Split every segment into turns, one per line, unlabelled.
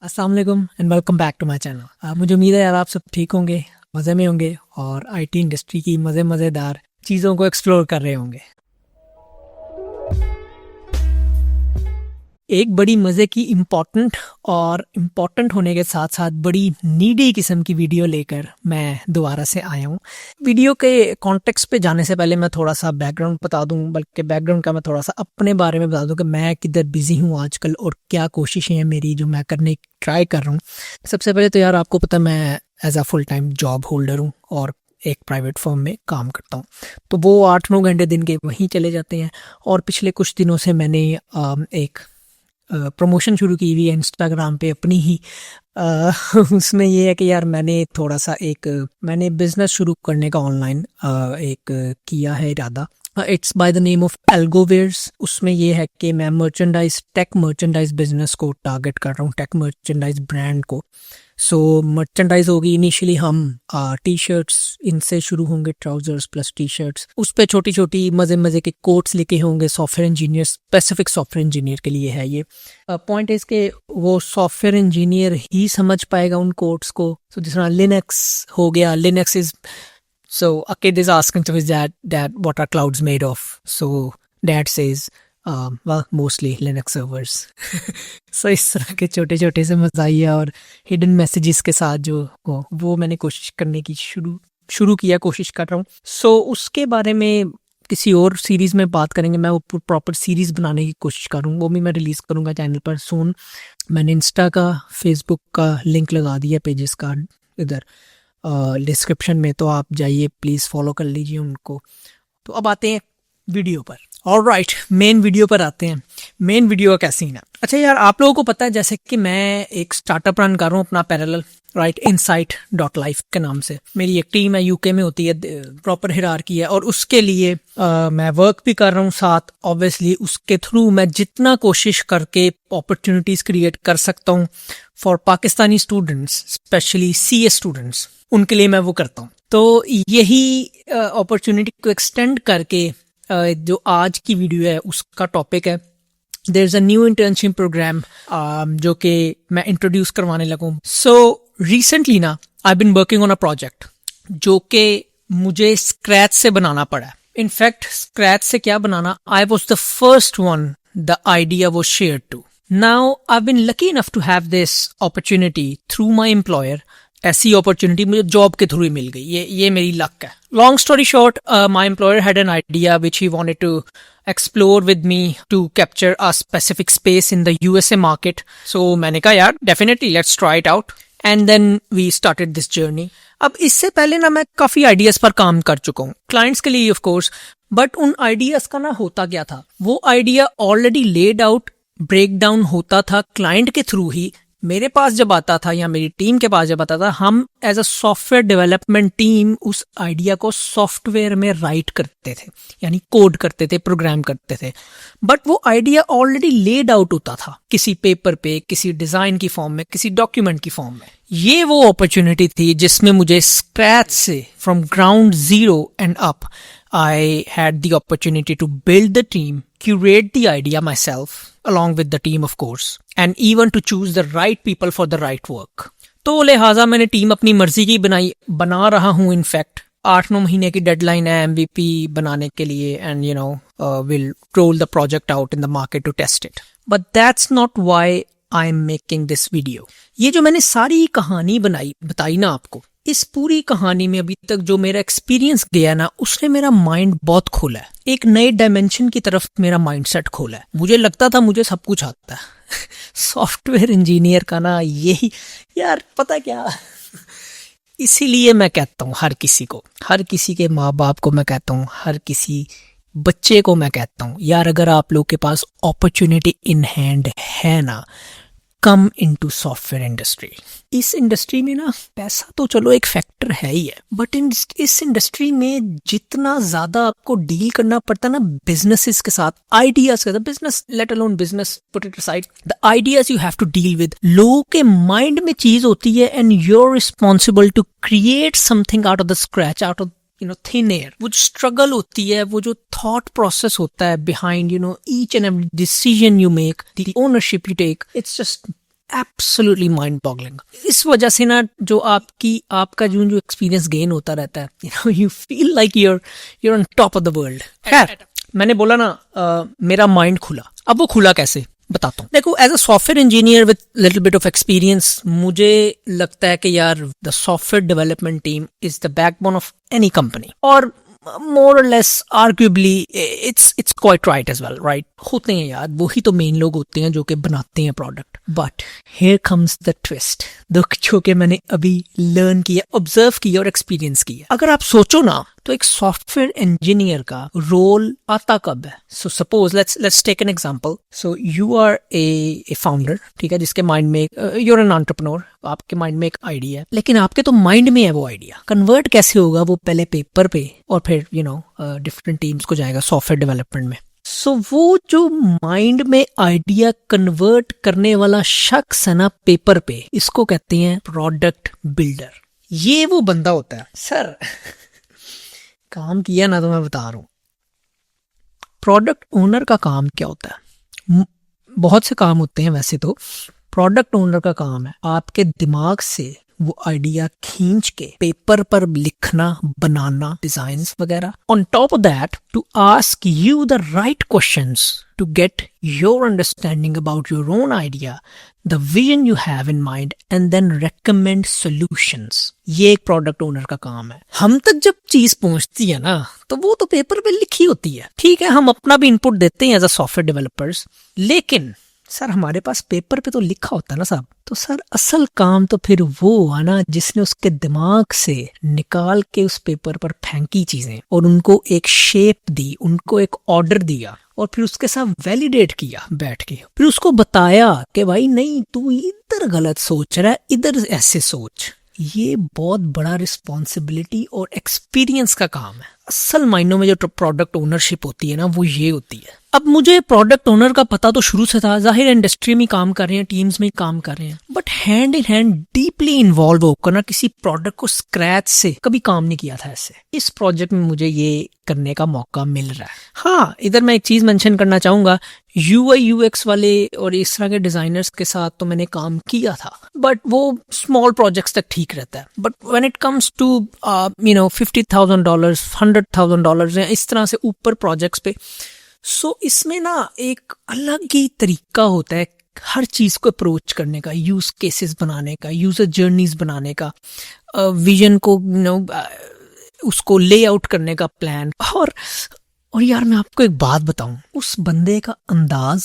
अस्सलाम वालेकुम and welcome back to my channel. मुझे उम्मीद है यार आप सब ठीक होंगे, मज़े में होंगे और आईटी इंडस्ट्री की मज़ेदार चीज़ों को एक्सप्लोर कर रहे होंगे। एक बड़ी मज़े की इम्पॉर्टेंट होने के साथ साथ बड़ी नीडी किस्म की वीडियो लेकर मैं दोबारा से आया हूँ। वीडियो के कॉन्टेक्स्ट पे जाने से पहले मैं थोड़ा सा बैकग्राउंड बता दूँ, बल्कि बैकग्राउंड का मैं थोड़ा सा अपने बारे में बता दूँ कि मैं किधर बिजी हूँ आजकल और क्या कोशिशें हैं मेरी जो मैं करने ट्राई कर रहा हूँ। सबसे पहले तो यार आपको पता है मैं as a full time job holder हूँ और एक प्राइवेट फर्म में काम करता हूँ, तो वो 8-9 घंटे दिन के वहीं चले जाते हैं। और पिछले कुछ दिनों से मैंने एक प्रमोशन शुरू की हुई है इंस्टाग्राम पे अपनी ही। उसमें ये है कि यार मैंने बिजनेस शुरू करने का ऑनलाइन एक किया है इरादा। It's by the name of Algowares. उसमें ये है कि मैं टेक मर्चेंडाइज बिजनेस को टारगेट कर रहा हूँ, टेक मर्चेंडाइज ब्रांड को। सो मर्चेंडाइज होगी इनिशियली हम टी शर्ट्स, इनसे शुरू होंगे, ट्राउजर्स प्लस टी शर्ट्स। उस पर छोटी छोटी मज़े के कोट्स लिखे होंगे software engineer, specific software engineer के लिए है ये। पॉइंट इज के वो सॉफ्टवेयर इंजीनियर ही समझ पाएगा उन कोट्स को। सो जिस तरह लिनक्स हो गया, Linux is so a kid is asking to his dad what are clouds made of, so dad says well mostly Linux servers। so इस तरह के छोटे छोटे से मज़ाहिया और हिडन मैसेजेस के साथ जो हो वो मैंने कोशिश करने की शुरू किया, कोशिश कर रहा हूँ। सो उसके बारे में किसी और सीरीज़ में बात करेंगे। मैं वो प्रॉपर सीरीज़ बनाने की कोशिश करूँ, वो भी मैं रिलीज़ करूँगा चैनल पर सून। मैंने इंस्टा का, फेसबुक का लिंक लगा दिया पेजेस का इधर डिस्क्रिप्शन में, तो आप जाइए प्लीज़ फॉलो कर लीजिए उनको। तो अब आते हैं वीडियो पर। ऑलराइट, मेन वीडियो पर आते हैं। मेन वीडियो का सीन है, अच्छा यार आप लोगों को पता है जैसे कि मैं एक स्टार्टअप रन कर रहा हूँ अपना पैरेलल, राइट, insight.life के नाम से। मेरी एक टीम है, यूके में होती है, प्रॉपर हिरार्की है, और उसके लिए मैं वर्क भी कर रहा हूँ साथ। ऑब्वियसली उसके थ्रू मैं जितना कोशिश करके अपॉर्चुनिटीज़ क्रिएट कर सकता हूँ for Pakistani students, specially CA students, उनके लिए मैं वो करता हूँ। तो यही अपॉर्चुनिटी को एक्सटेंड करके जो आज की वीडियो है उसका टॉपिक है there is a new internship programme जो कि मैं इंट्रोड्यूस करवाने लगूँ। सो रिसेंटली ना I been working on a project जो कि मुझे स्क्रैच से बनाना पड़ा। इनफैक्ट स्क्रैच से क्या बनाना, I was the first one the idea was shared to. Now I been lucky enough to have this opportunity through my employer. ऐसी opportunity मुझे जॉब के थ्रू ही मिल गई, ये मेरी लक है। Long story short, my employer had an idea which he wanted to explore with me to capture a specific space in the USA market. So मैंने कहा यार definitely let's try it out, and then we started this journey. अब इससे पहले ना मैं काफी ideas पर काम कर चुका हूँ क्लाइंट्स के लिए ऑफ कोर्स, बट उन आइडियाज का ना होता क्या था, वो idea already laid out, break down होता था क्लाइंट के थ्रू ही। मेरे पास जब आता था या मेरी टीम के पास जब आता था, हम as a software development team उस आइडिया को सॉफ्टवेयर में राइट करते थे, यानी कोड करते थे, प्रोग्राम करते थे। बट वो आइडिया ऑलरेडी लेड आउट होता था किसी पेपर पे, किसी डिजाइन की फॉर्म में, किसी डॉक्यूमेंट की फॉर्म में। ये वो अपॉर्चुनिटी थी जिसमें मुझे स्क्रैच से, from ground zero and up, I had the opportunity to build the team, curate the idea myself, along with the team of course, and even to choose the right people for the right work. तो लिहाजा मैंने team अपनी मर्जी की बना रहा हूँ। In fact 8-9 महीने की डेडलाइन है MVP बनाने के लिए, and you know we'll roll the project out in the market to test it. But that's not why I'm making this video. ये जो मैंने सारी कहानी बताई ना आपको, इस पूरी कहानी में अभी तक जो मेरा एक्सपीरियंस गया ना, उसने मेरा माइंड बहुत खोला है, एक नए डायमेंशन की तरफ मेरा माइंडसेट खोला है। मुझे लगता था मुझे सब कुछ आता है सॉफ्टवेयर इंजीनियर का ना यही यार, पता क्या इसीलिए मैं कहता हूँ हर किसी के माँ बाप को मैं कहता हूँ, हर किसी बच्चे को मैं कहता हूँ, यार अगर आप लोग के पास अपॉर्चुनिटी इन हैंड है ना, कम इनटू सॉफ्टवेयर इंडस्ट्री। इस इंडस्ट्री में ना पैसा तो चलो एक फैक्टर है ही है, बट इस इंडस्ट्री में जितना ज्यादा आपको डील करना पड़ता है ना बिजनेसेस के साथ, आइडियाज के साथ, business let alone business, put it aside, the ideas you have to deal with. लोगों के माइंड में चीज होती है and you are responsible to create something out of the scratch, out of thin air. वो जो स्ट्रगल होती है, वो जो थॉट प्रोसेस होता है behind each and every decision you make, the ownership you take, it's just absolutely mind boggling. इस वजह से ना जो आपका जो एक्सपीरियंस गेन होता रहता है, you feel like you're on top of the world. खैर, मैंने बोला ना मेरा माइंड खुला। अब वो खुला कैसे बताता हूँ। देखो, as a software engineer with little bit of experience, मुझे लगता है कि यार the software development team is the backbone of any company, और more or less arguably it's quite right as well, right? होते हैं यार, वही तो मेन लोग होते हैं जो कि बनाते हैं product. But here comes the twist, जो कि मैंने अभी लर्न किया, ऑब्जर्व किया और एक्सपीरियंस किया। अगर आप सोचो ना, तो एक सॉफ्टवेयर इंजीनियर का रोल आता कब है? So suppose let's take an example. So you are a founder, ठीक है, जिसके माइंड में यूर एन एंटरप्रेन्योर, आपके माइंड में एक आइडिया है, लेकिन आपके तो माइंड में है वो आइडिया। कन्वर्ट कैसे होगा? वो पहले पेपर पे और फिर डिफरेंट टीम्स को जाएगा सॉफ्टवेयर डेवलपमेंट में। सो वो जो माइंड में आइडिया कन्वर्ट करने वाला शख्स है ना पेपर पे, इसको कहते हैं प्रोडक्ट बिल्डर। ये वो बंदा होता है। सर काम किया ना, तो मैं बता रहा हूं प्रोडक्ट ओनर का काम क्या होता है। बहुत से काम होते हैं वैसे तो। प्रोडक्ट ओनर का काम है आपके दिमाग से वो आइडिया खींच के पेपर पर लिखना, बनाना, डिजाइन्स वगैरह। On top of that, to ask you the right questions to get your understanding about your own idea, the vision you have in mind, and then recommend solutions. ये एक product owner का काम है। हम तक जब चीज पहुंचती है ना, तो वो तो पेपर पे लिखी होती है। ठीक है, हम अपना भी इनपुट देते हैं एज अ सॉफ्टवेयर डेवलपर्स, लेकिन सर हमारे पास पेपर पे तो लिखा होता है ना साहब। तो सर असल काम तो फिर वो हुआ ना जिसने उसके दिमाग से निकाल के उस पेपर पर फेंकी चीजें और उनको एक शेप दी, उनको एक ऑर्डर दिया और फिर उसके साथ वैलिडेट किया बैठ के। फिर उसको बताया कि भाई नहीं, तू इधर गलत सोच रहा है, इधर ऐसे सोच। ये बहुत बड़ा रिस्पॉन्सिबिलिटी और एक्सपीरियंस का काम है। असल मायनों में जो प्रोडक्ट ओनरशिप होती है ना, वो ये होती है। अब मुझे प्रोडक्ट ओनर का पता तो शुरू से था, जाहिर इंडस्ट्री में काम कर रहे हैं, टीम्स में काम कर रहे हैं, but hand in hand deeply involve होकर ना किसी प्रोडक्ट को स्क्रैच से कभी काम नहीं किया था ऐसे। इस प्रोजेक्ट में मुझे ये करने का मौका मिल रहा है। हाँ, इधर मैं एक चीज मेंशन करना चाहूंगा, UI UX वाले और इस तरह के डिजाइनर्स के साथ तो मैंने काम किया था, बट वो स्मॉल प्रोजेक्ट्स तक ठीक रहता है। But when it comes to $50,000, $100,000 या इस तरह से ऊपर प्रोजेक्ट्स पे, सो इसमें ना एक अलग ही तरीका होता है हर चीज को अप्रोच करने का, यूज केसेस बनाने का, यूजर जर्नीज बनाने का, विजन को उसको ले आउट करने का प्लान। और यार मैं आपको एक बात बताऊं, उस बंदे का अंदाज,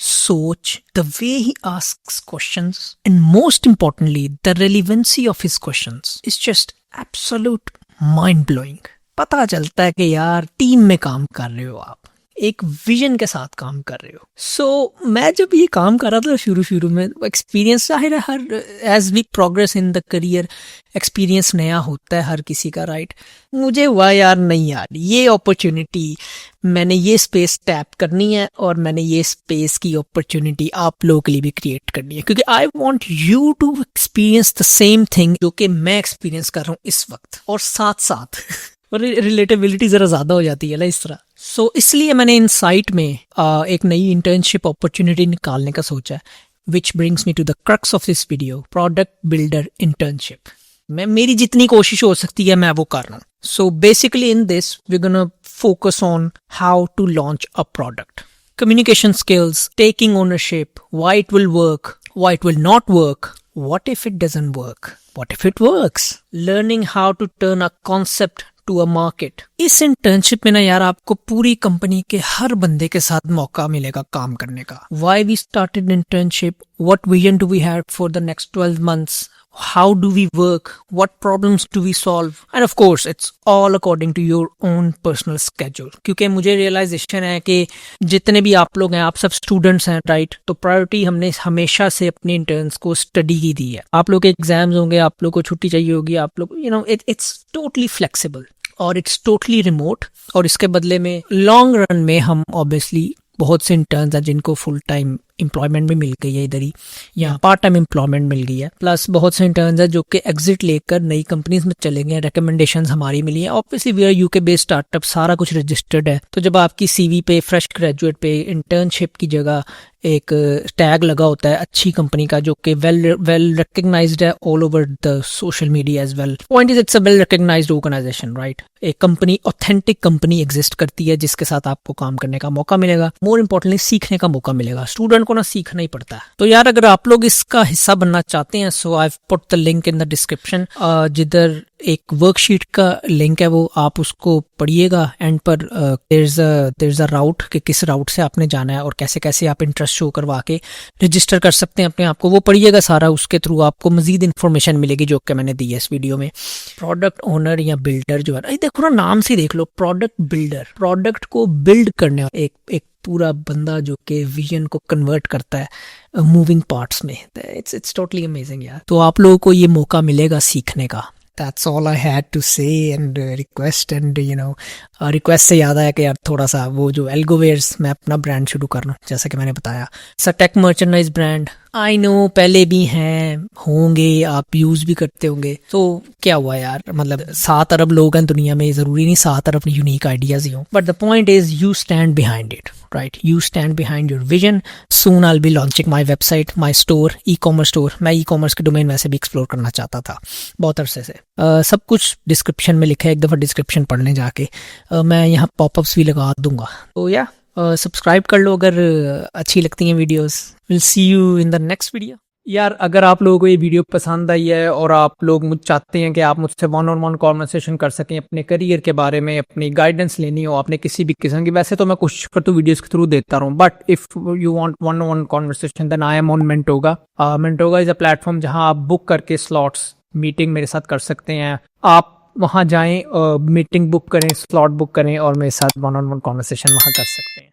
सोच, the way he asks questions, and most importantly the relevancy of his questions is just absolute mind blowing. पता चलता है कि यार टीम में काम कर रहे हो, आप एक विजन के साथ काम कर रहे हो। सो मैं जब ये काम कर रहा था शुरू में, एक्सपीरियंस जाहिर है हर as we progress in the career experience नया होता है हर किसी का, राइट। मुझे हुआ यार नहीं यार, ये अपॉर्चुनिटी, मैंने ये स्पेस टैप करनी है और मैंने ये स्पेस की अपॉर्चुनिटी आप लोगों के लिए भी क्रिएट करनी है, क्योंकि I want you to experience the same thing जो कि मैं एक्सपीरियंस कर रहा हूँ इस वक्त, और साथ साथ और रिलेटेबिलिटी जरा ज्यादा हो जाती है ना इस तरह। सो इसलिए मैंने इन साइट में एक नई इंटर्नशिप अपॉर्चुनिटी निकालने का सोचा है, which brings me to the crux of this video, product builder internship. मेरी जितनी कोशिश हो सकती है मैं वो कर रहा हूँ। So basically in this we gonna focus on how to launch a product, communication skills, taking ownership, why it will work, why it will not work, what if it doesn't work, what if it works, learning how to turn a concept to a market। इस internship में ना यार आपको पूरी company के हर बंदे के साथ मौका मिलेगा काम करने का। Why we started internship, what vision do we have for the next 12 months, how do we work, what problems do we solve, and of course it's all according to your own personal schedule। क्योंकि मुझे realisation है कि जितने भी आप लोग हैं, आप सब स्टूडेंट्स हैं, राइट। तो प्रायोरिटी हमने हमेशा से अपने इंटर्न्स को स्टडी की दी है। आप लोग के एग्जाम्स होंगे, आप लोग को छुट्टी चाहिए होगी, आप लोग इट्स टोटली फ्लेक्सिबल और इट्स टोटली रिमोट। और इसके बदले में लॉन्ग रन में हम ऑब्वियसली बहुत से इंटर्न्स हैं जिनको फुल टाइम एम्प्लॉयमेंट भी मिल गई है इधर ही, या पार्ट टाइम एम्प्लॉयमेंट मिल गई है, प्लस बहुत से इंटर्न्स हैं जो कि एग्जिट लेकर नई कंपनीज में चले गए हैं, रिकमेंडेशंस हमारी मिली है। Obviously we are UK based startup, सारा कुछ रजिस्टर्ड है। तो जब आपकी सीवी पे फ्रेश ग्रेजुएट पे इंटर्नशिप की जगह एक टैग लगा होता है अच्छी कंपनी का, जो कि वेल रिकग्नाइज्ड है all over the social media as well. Point is it's a well recognised organisation, right. एक कंपनी, ऑथेंटिक कंपनी एग्जिस्ट करती है जिसके साथ आपको काम करने का मौका मिलेगा, मोर इंपॉर्टेंटली सीखने का मौका मिलेगा। स्टूडेंट को ना सीखना ही पड़ता है। तो यार अगर आप लोग इसका हिस्सा बनना चाहते हैं, so I put the link in the description, जिधर एक वर्कशीट का लिंक है, वो आप उसको पढ़िएगा। एंड पर देयर इज अ राउट कि किस राउट से आपने जाना है और कैसे कैसे आप इंटरेस्ट शो करवा के रजिस्टर कर सकते हैं अपने आप को, वो पढ़िएगा सारा। उसके थ्रू आपको मजीद इन्फॉर्मेशन मिलेगी जो कि मैंने दी है इस वीडियो में। प्रोडक्ट ओनर या बिल्डर जो है, देखो ना नाम से देख लो, प्रोडक्ट बिल्डर, प्रोडक्ट को बिल्ड करने एक पूरा बंदा जो कि विजन को कन्वर्ट करता है मूविंग पार्ट्स में। इट्स टोटली अमेजिंग यार। तो आप लोगों को ये मौका मिलेगा सीखने का। That's all I had to say and request and request से याद आया कि यार थोड़ा सा वो जो एल्गोवेयर्स, मैं अपना ब्रांड शुरू कर लूँ जैसा कि मैंने बताया। Tech merchandise brand, I know पहले भी हैं, होंगे, आप यूज़ भी करते होंगे। तो क्या हुआ यार, मतलब 7 अरब लोग हैं दुनिया में, ज़रूरी नहीं 7 अरब यूनिक आइडियाज़ ही हों। But the point is you stand behind it, right. You stand behind your vision. Soon I will be launching my website, my store, e-commerce store. मैं ई-कॉमर्स के डोमेन वैसे भी एक्सप्लोर करना चाहता था बहुत अरसे से। सब कुछ डिस्क्रिप्शन में लिखा है, एक दफ़ा डिस्क्रिप्शन पढ़ने जाके। मैं यहाँ पॉपअप्स भी लगा दूंगा। तो या सब्सक्राइब कर लो अगर अच्छी लगती हैं videos. Will see you in the next video. यार अगर आप लोगों को ये वीडियो पसंद आई है और आप लोग मुझ चाहते हैं कि आप मुझसे 1-on-1 कॉन्वर्सेशन कर सकें अपने करियर के बारे में, अपनी गाइडेंस लेनी हो आपने किसी भी किस्म की, वैसे तो मैं कोशिश करता हूँ वीडियोस के थ्रू देता रहूँ, but if you want 1-on-1 conversation then I am on Mentoga. Mentoga is a platform जहाँ आप बुक करके स्लॉट्स मीटिंग मेरे साथ कर सकते हैं। आप वहाँ जाएं, मीटिंग बुक करें, स्लॉट बुक करें और मेरे साथ 1-on-1 कॉन्वर्सेशन वहाँ कर सकते हैं।